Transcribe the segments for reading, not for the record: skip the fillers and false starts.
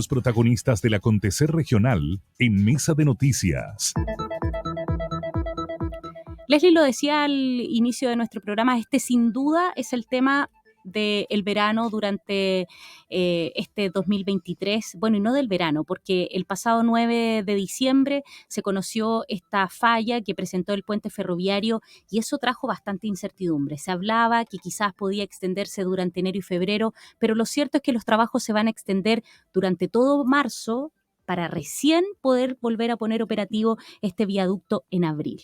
Los protagonistas del acontecer regional en Mesa de Noticias. Leslie lo decía al inicio de nuestro programa, este sin duda es el tema del verano durante este 2023, bueno, y no del verano, porque el pasado 9 de diciembre se conoció esta falla que presentó el puente ferroviario y eso trajo bastante incertidumbre. Se hablaba que quizás podía extenderse durante enero y febrero, pero lo cierto es que los trabajos se van a extender durante todo marzo para recién poder volver a poner operativo este viaducto en abril.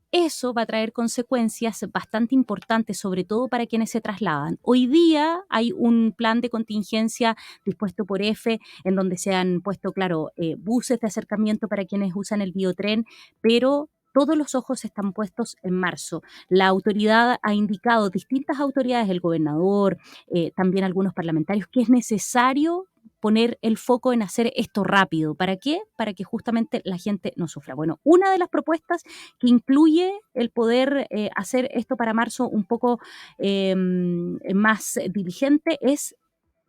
Eso va a traer consecuencias bastante importantes, sobre todo para quienes se trasladan. Hoy día hay un plan de contingencia dispuesto por EFE, en donde se han puesto, claro, buses de acercamiento para quienes usan el biotren, pero todos los ojos están puestos en marzo. La autoridad ha indicado, distintas autoridades, el gobernador, también algunos parlamentarios, que es necesario poner el foco en hacer esto rápido. ¿Para qué? Para que justamente la gente no sufra. Bueno, una de las propuestas que incluye el poder hacer esto para marzo un poco más diligente es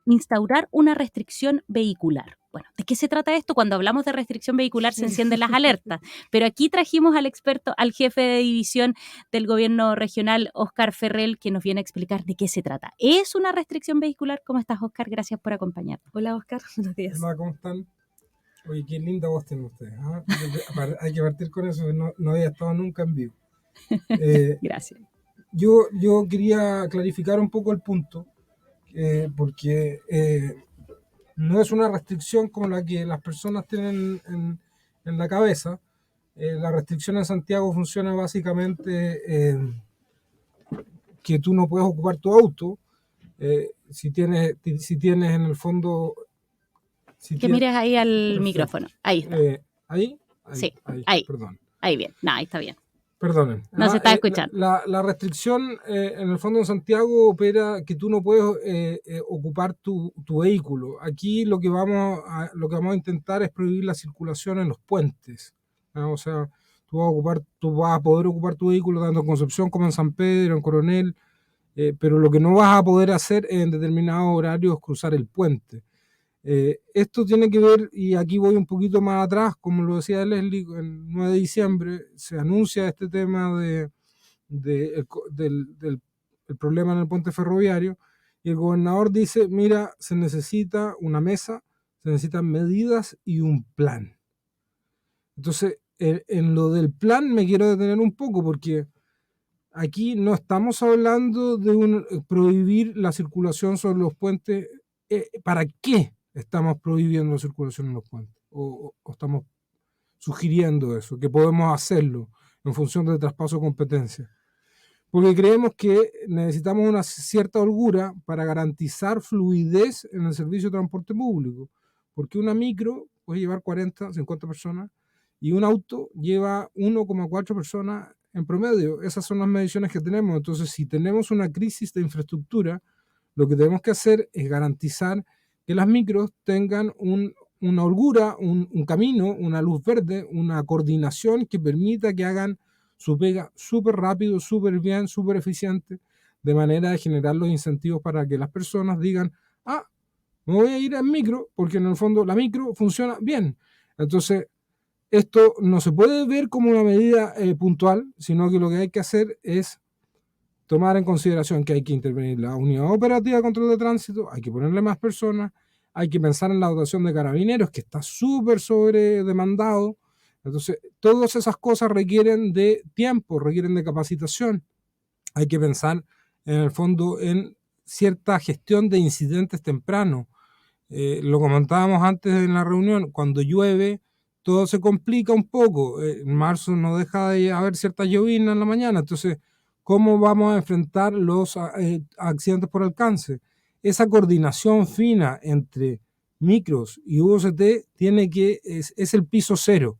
instaurar una restricción vehicular. Bueno, ¿de qué se trata esto? Cuando hablamos de restricción vehicular se encienden las alertas, pero aquí trajimos al experto, al jefe de división del gobierno regional, Óscar Ferrell, que nos viene a explicar de qué se trata. ¿Es una restricción vehicular? ¿Cómo estás, Óscar? Gracias por acompañarnos. Hola, Óscar. Buenos días. Hola, ¿cómo están? Oye, qué linda voz tienen ustedes. ¿Ah? Hay que partir con eso, no había estado nunca en vivo. Gracias. Yo quería clarificar un poco el punto, porque no es una restricción como la que las personas tienen en la cabeza. La restricción en Santiago funciona básicamente que tú no puedes ocupar tu auto si tienes en el fondo... que mires ahí al perfecto micrófono. Ahí está. ¿Ahí? Sí, ahí. Perdón. Ahí bien. No, ahí está bien. Perdonen. No se está escuchando. La restricción en el fondo en Santiago opera que tú no puedes ocupar tu vehículo. Aquí lo que vamos a intentar es prohibir la circulación en los puentes. ¿No? O sea, tú vas a poder ocupar tu vehículo tanto en Concepción como en San Pedro, en Coronel, pero lo que no vas a poder hacer en determinados horarios es cruzar el puente. Esto tiene que ver, y aquí voy un poquito más atrás, como lo decía Leslie, el 9 de diciembre se anuncia este tema del problema en el puente ferroviario, y el gobernador dice, mira, se necesita una mesa, se necesitan medidas y un plan. Entonces, en lo del plan me quiero detener un poco, porque aquí no estamos hablando de prohibir la circulación sobre los puentes. ¿Para qué estamos prohibiendo la circulación en los puentes? O estamos sugiriendo eso, que podemos hacerlo en función del traspaso de competencias. Porque creemos que necesitamos una cierta holgura para garantizar fluidez en el servicio de transporte público. Porque una micro puede llevar 40, 50 personas y un auto lleva 1,4 personas en promedio. Esas son las mediciones que tenemos. Entonces, si tenemos una crisis de infraestructura, lo que tenemos que hacer es garantizar que las micros tengan una holgura, un camino, una luz verde, una coordinación que permita que hagan su pega súper rápido, súper bien, súper eficiente, de manera de generar los incentivos para que las personas digan, me voy a ir en micro, porque en el fondo la micro funciona bien. Entonces, esto no se puede ver como una medida puntual, sino que lo que hay que hacer es tomar en consideración que hay que intervenir la unidad operativa de control de tránsito, hay que ponerle más personas, hay que pensar en la dotación de carabineros, que está súper sobredemandado. Entonces, todas esas cosas requieren de tiempo, requieren de capacitación. Hay que pensar, en el fondo, en cierta gestión de incidentes tempranos. Lo comentábamos antes en la reunión, cuando llueve, todo se complica un poco. En marzo no deja de haber ciertas llovinas en la mañana, entonces, ¿cómo vamos a enfrentar los accidentes por alcance? Esa coordinación fina entre micros y UCT es el piso cero.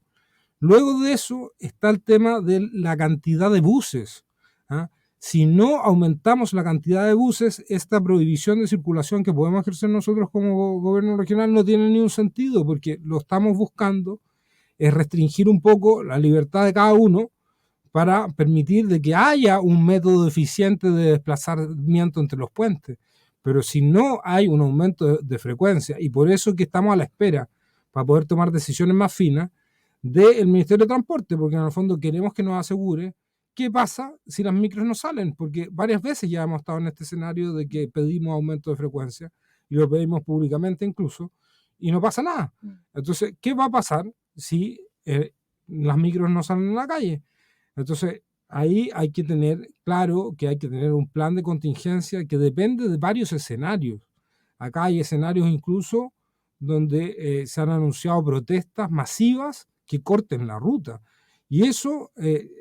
Luego de eso está el tema de la cantidad de buses. Si no aumentamos la cantidad de buses, esta prohibición de circulación que podemos ejercer nosotros como gobierno regional no tiene ni un sentido, porque lo estamos buscando es restringir un poco la libertad de cada uno para permitir de que haya un método eficiente de desplazamiento entre los puentes. Pero si no hay un aumento de frecuencia, y por eso que estamos a la espera para poder tomar decisiones más finas del Ministerio de Transporte, porque en el fondo queremos que nos asegure qué pasa si las micros no salen, porque varias veces ya hemos estado en este escenario de que pedimos aumento de frecuencia, y lo pedimos públicamente incluso, y no pasa nada. Entonces, ¿qué va a pasar si las micros no salen a la calle? Entonces, ahí hay que tener claro que hay que tener un plan de contingencia que depende de varios escenarios. Acá hay escenarios incluso donde se han anunciado protestas masivas que corten la ruta. Y eso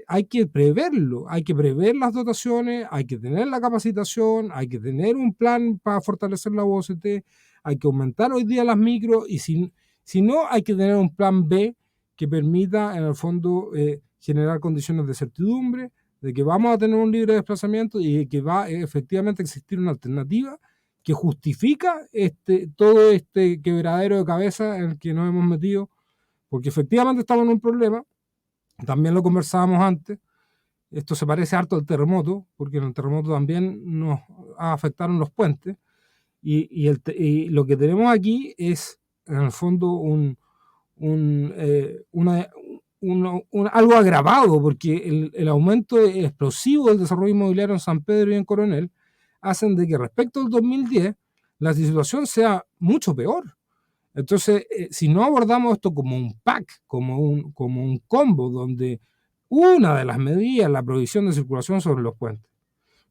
hay que preverlo, hay que prever las dotaciones, hay que tener la capacitación, hay que tener un plan para fortalecer la VOCT, hay que aumentar hoy día las micros, y si no, hay que tener un plan B que permita en el fondo generar condiciones de certidumbre, de que vamos a tener un libre desplazamiento y de que va efectivamente a existir una alternativa que justifica todo este quebradero de cabeza en el que nos hemos metido, porque efectivamente estamos en un problema. También lo conversábamos antes, esto se parece harto al terremoto, porque en el terremoto también nos afectaron los puentes, y lo que tenemos aquí es en el fondo algo agravado, porque el aumento explosivo del desarrollo inmobiliario en San Pedro y en Coronel hacen de que respecto al 2010 la situación sea mucho peor. Entonces, si no abordamos esto como un pack, como un combo, donde una de las medidas es la prohibición de circulación sobre los puentes,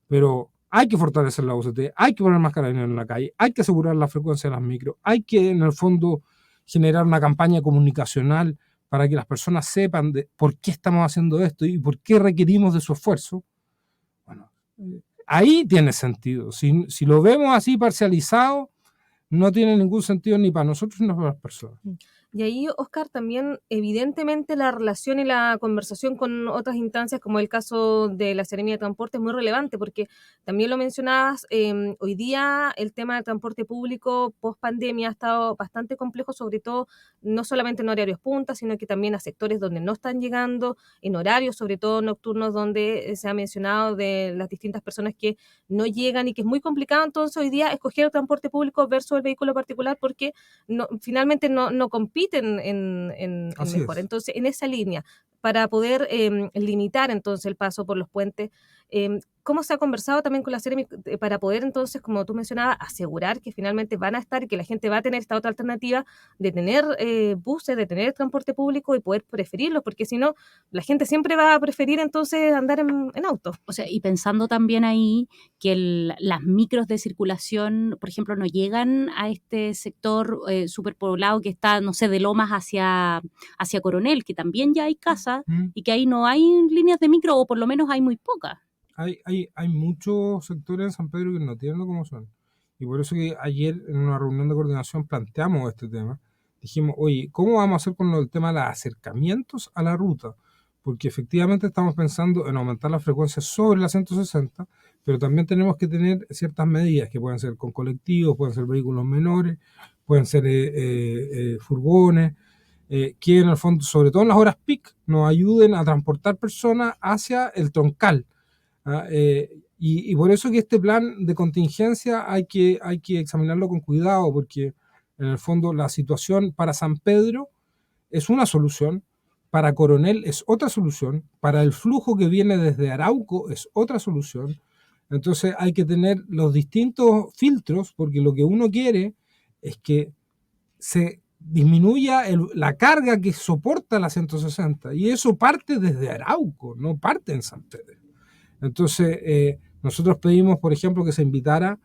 pero hay que fortalecer la VOCT, hay que poner más carabineros en la calle, hay que asegurar la frecuencia de las micros, hay que en el fondo generar una campaña comunicacional para que las personas sepan de por qué estamos haciendo esto y por qué requerimos de su esfuerzo. Bueno, ahí tiene sentido. Si lo vemos así parcializado, no tiene ningún sentido ni para nosotros ni para las personas. Y ahí, Oscar, también evidentemente la relación y la conversación con otras instancias, como el caso de la Seremía de Transporte, es muy relevante, porque también lo mencionabas, hoy día el tema del transporte público post pandemia ha estado bastante complejo, sobre todo no solamente en horarios punta, sino que también a sectores donde no están llegando, en horarios sobre todo nocturnos, donde se ha mencionado de las distintas personas que no llegan y que es muy complicado entonces hoy día escoger el transporte público versus el vehículo particular, porque finalmente no compiten en mejor. Entonces, en esa línea, para poder limitar entonces el paso por los puentes, ¿cómo se ha conversado también con la Seremi para poder entonces, como tú mencionabas, asegurar que finalmente van a estar y que la gente va a tener esta otra alternativa de tener buses, de tener transporte público y poder preferirlos? Porque si no, la gente siempre va a preferir entonces andar en auto. O sea, y pensando también ahí que las micros de circulación, por ejemplo, no llegan a este sector superpoblado que está, no sé, de Lomas hacia Coronel, que también ya hay casas y que ahí no hay líneas de micro, o por lo menos hay muy pocas. Hay muchos sectores en San Pedro que no tienen locomoción. Y por eso que ayer en una reunión de coordinación planteamos este tema. Dijimos, oye, ¿cómo vamos a hacer con el tema de los acercamientos a la ruta? Porque efectivamente estamos pensando en aumentar la frecuencia sobre la 160, pero también tenemos que tener ciertas medidas que pueden ser con colectivos, pueden ser vehículos menores, pueden ser furgones, que en el fondo, sobre todo en las horas peak, nos ayuden a transportar personas hacia el troncal. Y por eso que este plan de contingencia hay que examinarlo con cuidado, porque en el fondo la situación para San Pedro es una solución, para Coronel es otra solución, para el flujo que viene desde Arauco es otra solución. Entonces hay que tener los distintos filtros, porque lo que uno quiere es que se disminuya la carga que soporta la 160, y eso parte desde Arauco, no parte en San Pedro. Entonces, nosotros pedimos, por ejemplo, que se invitara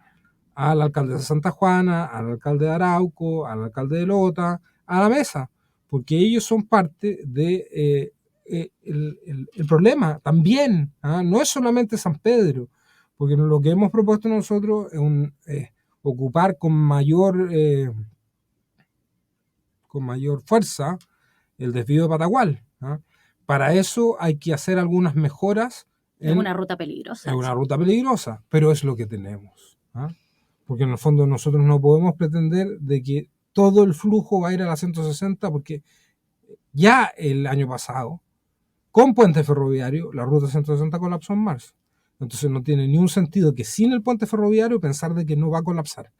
al alcalde de Santa Juana, al alcalde de Arauco, al alcalde de Lota, a la mesa, porque ellos son parte de el problema también. No es solamente San Pedro, porque lo que hemos propuesto nosotros es ocupar con mayor fuerza el desvío de Patagual. Para eso hay que hacer algunas mejoras. Es una ruta peligrosa. Es una ruta peligrosa, pero es lo que tenemos. Porque en el fondo nosotros no podemos pretender de que todo el flujo va a ir a la 160, porque ya el año pasado, con puente ferroviario, la ruta 160 colapsó en marzo. Entonces no tiene ni un sentido que sin el puente ferroviario pensar de que no va a colapsar.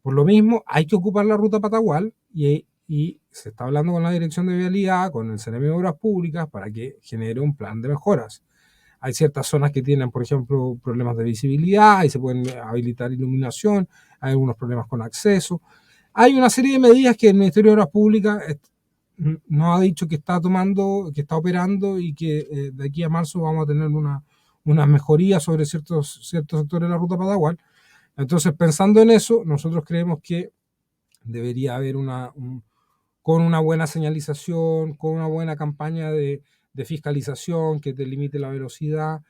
Por lo mismo, hay que ocupar la ruta Patagual y se está hablando con la Dirección de Vialidad, con el Ceremi de Obras Públicas, para que genere un plan de mejoras. Hay ciertas zonas que tienen, por ejemplo, problemas de visibilidad y se pueden habilitar iluminación, hay algunos problemas con acceso. Hay una serie de medidas que el Ministerio de Obras Públicas nos ha dicho que está tomando, que está operando y que de aquí a marzo vamos a tener una mejoría sobre ciertos sectores de la ruta Patagual. Entonces, pensando en eso, nosotros creemos que debería haber con una buena señalización, con una buena campaña de fiscalización que te limite la velocidad,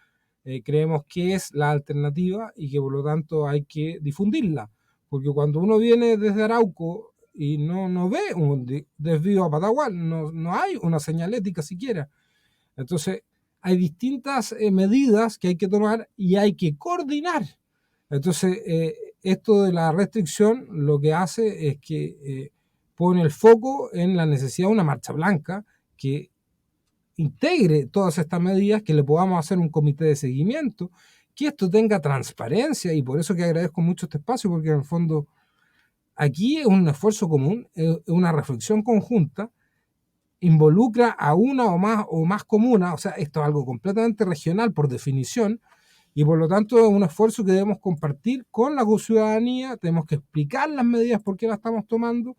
creemos que es la alternativa y que por lo tanto hay que difundirla. Porque cuando uno viene desde Arauco y no ve un desvío a Patagual, no hay una señalética siquiera. Entonces, hay distintas medidas que hay que tomar y hay que coordinar. Entonces, esto de la restricción lo que hace es que pone el foco en la necesidad de una marcha blanca que integre todas estas medidas, que le podamos hacer un comité de seguimiento, que esto tenga transparencia, y por eso que agradezco mucho este espacio, porque en el fondo aquí es un esfuerzo común, es una reflexión conjunta, involucra a una o más comunas, o sea, esto es algo completamente regional por definición, y por lo tanto es un esfuerzo que debemos compartir con la ciudadanía, tenemos que explicar las medidas, por qué las estamos tomando,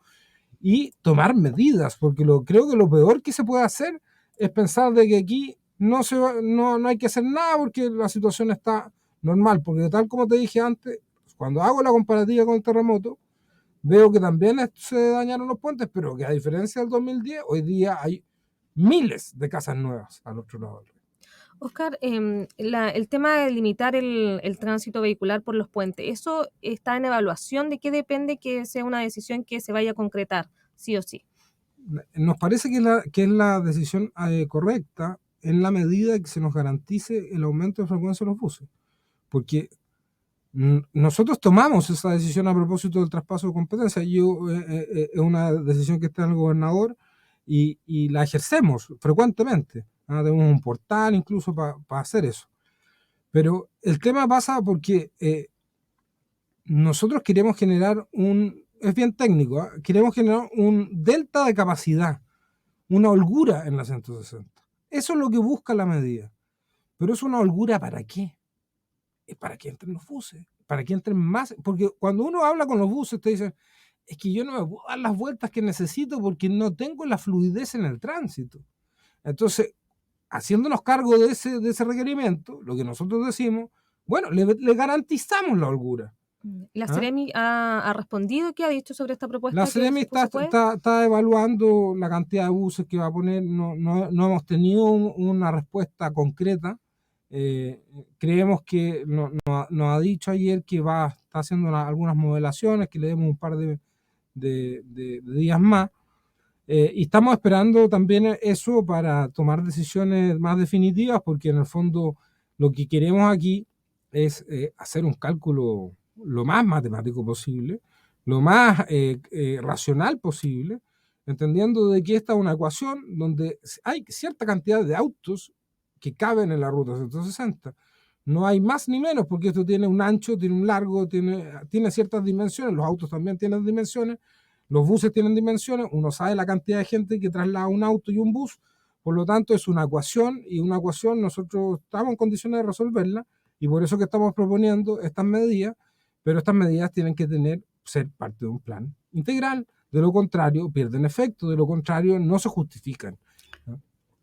y tomar medidas, porque creo que lo peor que se puede hacer es pensar de que aquí no hay que hacer nada porque la situación está normal, porque tal como te dije antes, cuando hago la comparativa con el terremoto, veo que también se dañaron los puentes, pero que a diferencia del 2010, hoy día hay miles de casas nuevas al otro lado. Oscar, el tema de limitar el tránsito vehicular por los puentes, ¿eso está en evaluación? ¿De qué depende que sea una decisión que se vaya a concretar, sí o sí? Nos parece que es la decisión correcta en la medida que se nos garantice el aumento de frecuencia de los buses. Porque nosotros tomamos esa decisión a propósito del traspaso de competencia. Es una decisión que está en el gobernador y la ejercemos frecuentemente. Tenemos un portal incluso para hacer eso. Pero el tema pasa porque nosotros queremos generar es bien técnico, queremos generar un delta de capacidad, una holgura en la 160. Eso es lo que busca la medida. Pero es una holgura ¿para qué? Es para que entren los buses, para que entren más. Porque cuando uno habla con los buses, te dicen, es que yo no me puedo dar las vueltas que necesito porque no tengo la fluidez en el tránsito. Entonces, haciéndonos cargo de ese requerimiento, lo que nosotros decimos, bueno, le garantizamos la holgura. ¿La Ceremi ha respondido? ¿Qué ha dicho sobre esta propuesta? La Ceremi está evaluando la cantidad de buses que va a poner. No hemos tenido una respuesta concreta. Creemos que nos ha dicho ayer que está haciendo algunas modelaciones, que le demos un par de días más. Y estamos esperando también eso para tomar decisiones más definitivas, porque en el fondo lo que queremos aquí es hacer un cálculo lo más matemático posible, lo más racional posible, entendiendo de que esta es una ecuación donde hay cierta cantidad de autos que caben en la ruta 160. No hay más ni menos, porque esto tiene un ancho, tiene un largo, tiene ciertas dimensiones, los autos también tienen dimensiones, los buses tienen dimensiones, uno sabe la cantidad de gente que traslada un auto y un bus, por lo tanto es una ecuación, y una ecuación nosotros estamos en condiciones de resolverla, y por eso que estamos proponiendo estas medidas, pero estas medidas tienen que ser parte de un plan integral, de lo contrario pierden efecto, de lo contrario no se justifican.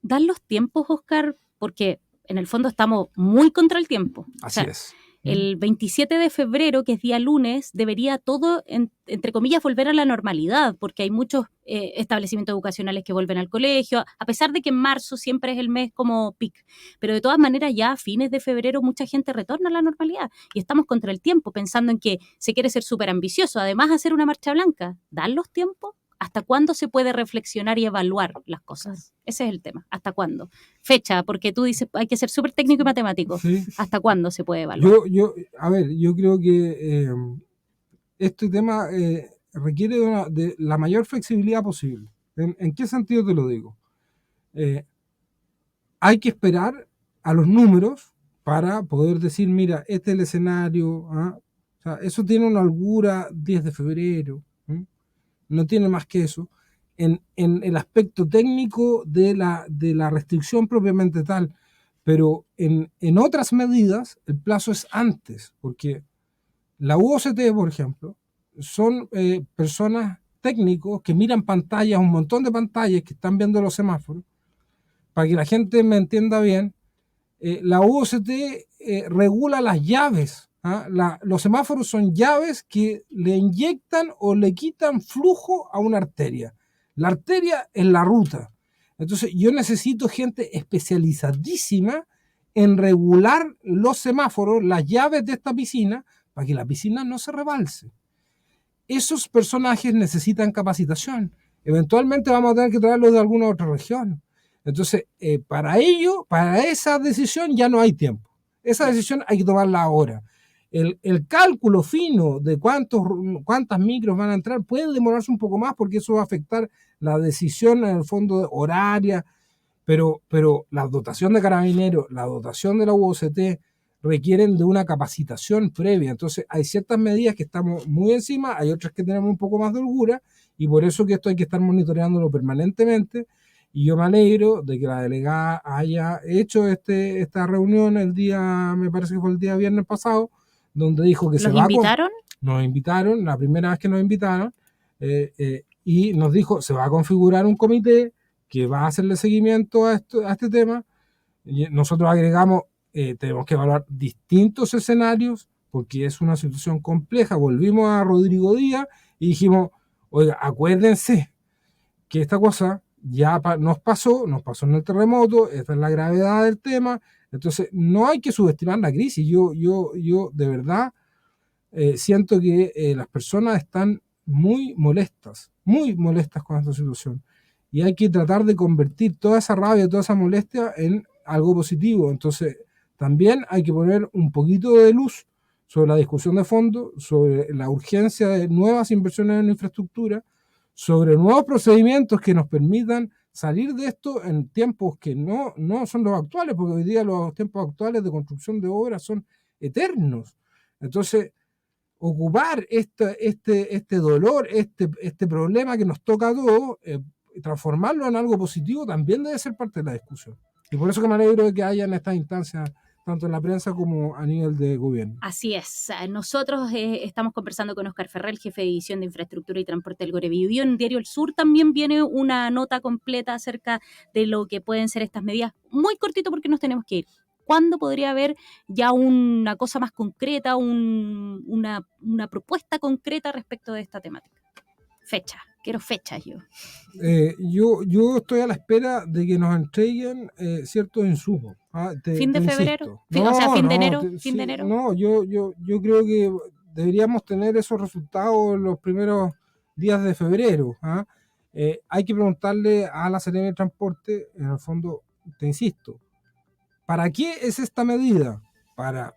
¿Dan los tiempos, Oscar? Porque en el fondo estamos muy contra el tiempo. Así es. El 27 de febrero, que es día lunes, debería todo, entre comillas, volver a la normalidad, porque hay muchos establecimientos educacionales que vuelven al colegio, a pesar de que en marzo siempre es el mes como pic. Pero de todas maneras, ya a fines de febrero mucha gente retorna a la normalidad y estamos contra el tiempo, pensando en que se quiere ser súper ambicioso, además hacer una marcha blanca. ¿Dan los tiempos? ¿Hasta cuándo se puede reflexionar y evaluar las cosas? Ese es el tema. ¿Hasta cuándo? Fecha, porque tú dices hay que ser súper técnico y matemático. Sí. ¿Hasta cuándo se puede evaluar? Yo creo que este tema requiere de la mayor flexibilidad posible. ¿En qué sentido te lo digo? Hay que esperar a los números para poder decir, mira, este es el escenario. ¿Ah? O sea, eso tiene una holgura 10 de febrero. No tiene más que eso. En el aspecto técnico de la restricción propiamente tal, pero en otras medidas el plazo es antes, porque la UOCT, por ejemplo, son personas técnicos que miran pantallas, un montón de pantallas que están viendo los semáforos. Para que la gente me entienda bien, la UOCT regula las llaves. ¿Ah? Los semáforos son llaves que le inyectan o le quitan flujo a una arteria. La arteria es la ruta. Entonces yo necesito gente especializadísima en regular los semáforos, las llaves de esta piscina, para que la piscina no se rebalse. Esos personajes necesitan capacitación. Eventualmente vamos a tener que traerlos de alguna otra región. Entonces, para ello, para esa decisión ya no hay tiempo. Esa decisión hay que tomarla ahora. El cálculo fino de cuántas micros van a entrar puede demorarse un poco más porque eso va a afectar la decisión en el fondo horaria, pero la dotación de carabineros, la dotación de la UOCT requieren de una capacitación previa. Entonces hay ciertas medidas que estamos muy encima, hay otras que tenemos un poco más de holgura y por eso que esto hay que estar monitoreándolo permanentemente. Y yo me alegro de que la delegada haya hecho esta reunión el día, me parece que fue el día viernes pasado, donde dijo que se va a... ¿Los invitaron? Nos invitaron, la primera vez que nos invitaron, y nos dijo, se va a configurar un comité que va a hacerle seguimiento a este tema. Y nosotros agregamos, tenemos que evaluar distintos escenarios, porque es una situación compleja. Volvimos a Rodrigo Díaz y dijimos, oiga, acuérdense que esta cosa ya nos pasó en el terremoto, esta es la gravedad del tema, entonces no hay que subestimar la crisis. Yo de verdad siento que las personas están muy molestas con esta situación y hay que tratar de convertir toda esa rabia, toda esa molestia en algo positivo. Entonces también hay que poner un poquito de luz sobre la discusión de fondo, sobre la urgencia de nuevas inversiones en infraestructura, sobre nuevos procedimientos que nos permitan salir de esto en tiempos que no son los actuales, porque hoy día los tiempos actuales de construcción de obras son eternos. Entonces, ocupar este dolor, este problema que nos toca a todos, transformarlo en algo positivo también debe ser parte de la discusión. Y por eso que me alegro de que hayan estas instancias tanto en la prensa como a nivel de gobierno. Así es. Nosotros estamos conversando con Óscar Ferrer, jefe de división de infraestructura y transporte del Gore Biobío. En Diario El Sur también viene una nota completa acerca de lo que pueden ser estas medidas. Muy cortito porque nos tenemos que ir. ¿Cuándo podría haber ya una cosa más concreta, una propuesta concreta respecto de esta temática? Fecha. Quiero fechas yo. Yo estoy a la espera de que nos entreguen ciertos insumos. ¿Fin de febrero? ¿Fin de enero? ¿Fin de enero? No, yo creo que deberíamos tener esos resultados en los primeros días de febrero. Hay que preguntarle a la Seremia de Transporte, en el fondo, te insisto, ¿para qué es esta medida? Para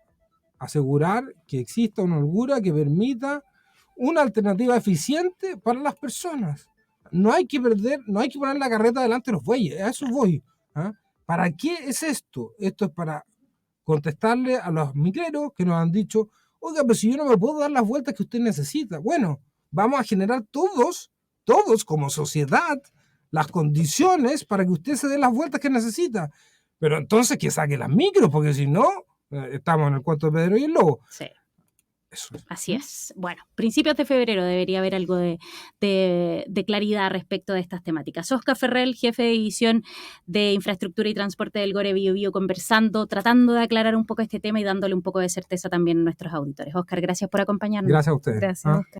asegurar que exista una holgura que permita una alternativa eficiente para las personas. No hay que poner la carreta delante de los bueyes, a eso voy. ¿Para qué es esto? Esto es para contestarle a los micreros que nos han dicho, oiga, pero si yo no me puedo dar las vueltas que usted necesita. Bueno, vamos a generar todos como sociedad, las condiciones para que usted se dé las vueltas que necesita. Pero entonces que saque las micros, porque si no, estamos en el cuento de Pedro y el Lobo. Sí. Así es. Bueno, principios de febrero debería haber algo de claridad respecto de estas temáticas. Óscar Ferrer, jefe de división de infraestructura y transporte del Gore Biobío, conversando, tratando de aclarar un poco este tema y dándole un poco de certeza también a nuestros auditores. Óscar, gracias por acompañarnos. Gracias a ustedes. Gracias, Óscar.